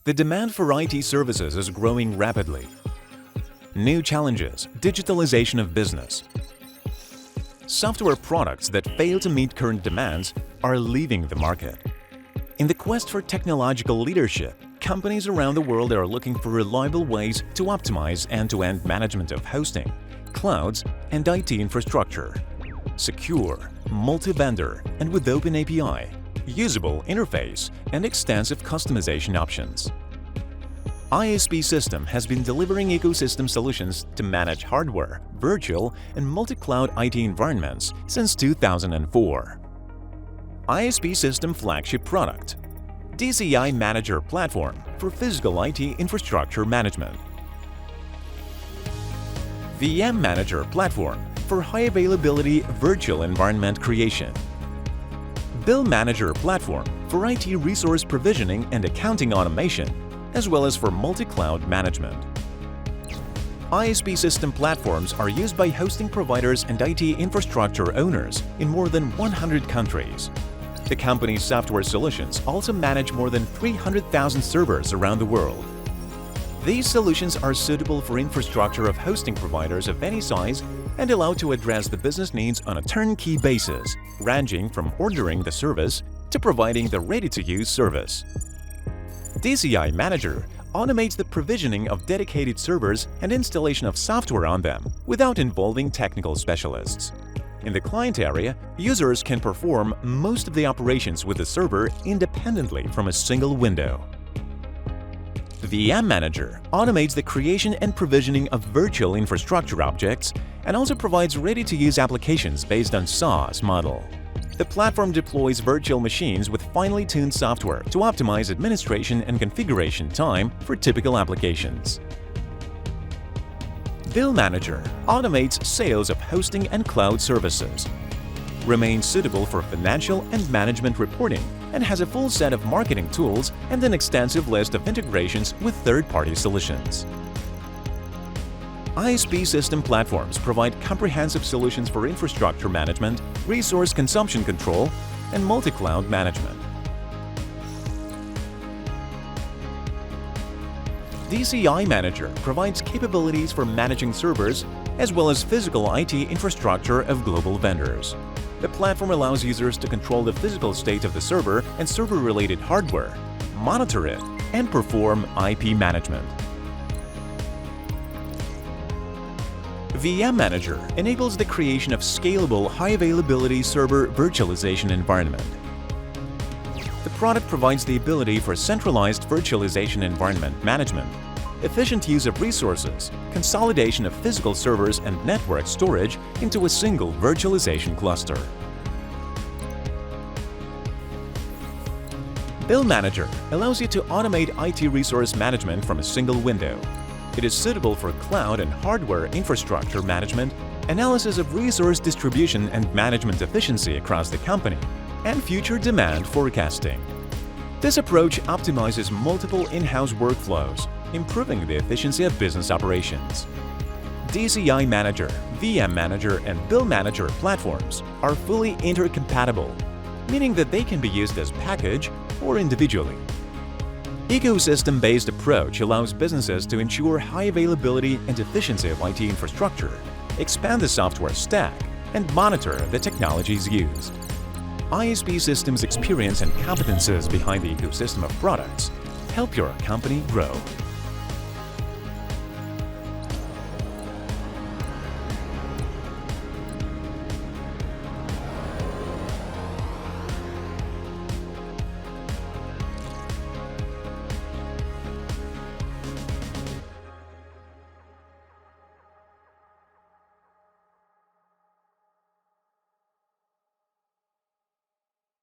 The demand for IT services is growing rapidly. New challenges: digitalization of business. Software products that fail to meet current demands are leaving the market. In the quest for technological leadership, companies around the world are looking for reliable ways to optimize end-to-end management of hosting, clouds, and IT infrastructure. Secure, multi-vendor, and with open API, usable interface, and extensive customization options. ISPsystem has been delivering ecosystem solutions to manage hardware, virtual, and multi-cloud IT environments since 2004. ISPsystem flagship product: DCImanager platform for physical IT infrastructure management. VMmanager platform for high-availability virtual environment creation. BILLmanager platform for IT resource provisioning and accounting automation, as well as for multi-cloud management. ISPsystem platforms are used by hosting providers and IT infrastructure owners in more than 100 countries. The company's software solutions also manage more than 300,000 servers around the world. These solutions are suitable for infrastructure of hosting providers of any size and allow to address the business needs on a turnkey basis, ranging from ordering the service to providing the ready-to-use service. DCImanager automates the provisioning of dedicated servers and installation of software on them without involving technical specialists. In the client area, users can perform most of the operations with the server independently from a single window. VMmanager automates the creation and provisioning of virtual infrastructure objects and also provides ready-to-use applications based on SaaS model. The platform deploys virtual machines with finely tuned software to optimize administration and configuration time for typical applications. BILLmanager automates sales of hosting and cloud services, remains suitable for financial and management reporting, and has a full set of marketing tools and an extensive list of integrations with third-party solutions. ISPsystem platforms provide comprehensive solutions for infrastructure management, resource consumption control, and multi-cloud management. DCImanager provides capabilities for managing servers as well as physical IT infrastructure of global vendors. The platform allows users to control the physical state of the server and server-related hardware, monitor it, and perform IP management. VMmanager enables the creation of scalable, high-availability server virtualization environment. The product provides the ability for centralized virtualization environment management, efficient use of resources, consolidation of physical servers and network storage into a single virtualization cluster. BILLmanager allows you to automate IT resource management from a single window. It is suitable for cloud and hardware infrastructure management, analysis of resource distribution and management efficiency across the company, and future demand forecasting. This approach optimizes multiple in-house workflows, improving the efficiency of business operations. DCImanager, VMmanager, and BILLmanager platforms are fully intercompatible, meaning that they can be used as package or individually. Ecosystem-based approach allows businesses to ensure high availability and efficiency of IT infrastructure, expand the software stack, and monitor the technologies used. ISPsystem's experience and competences behind the ecosystem of products help your company grow.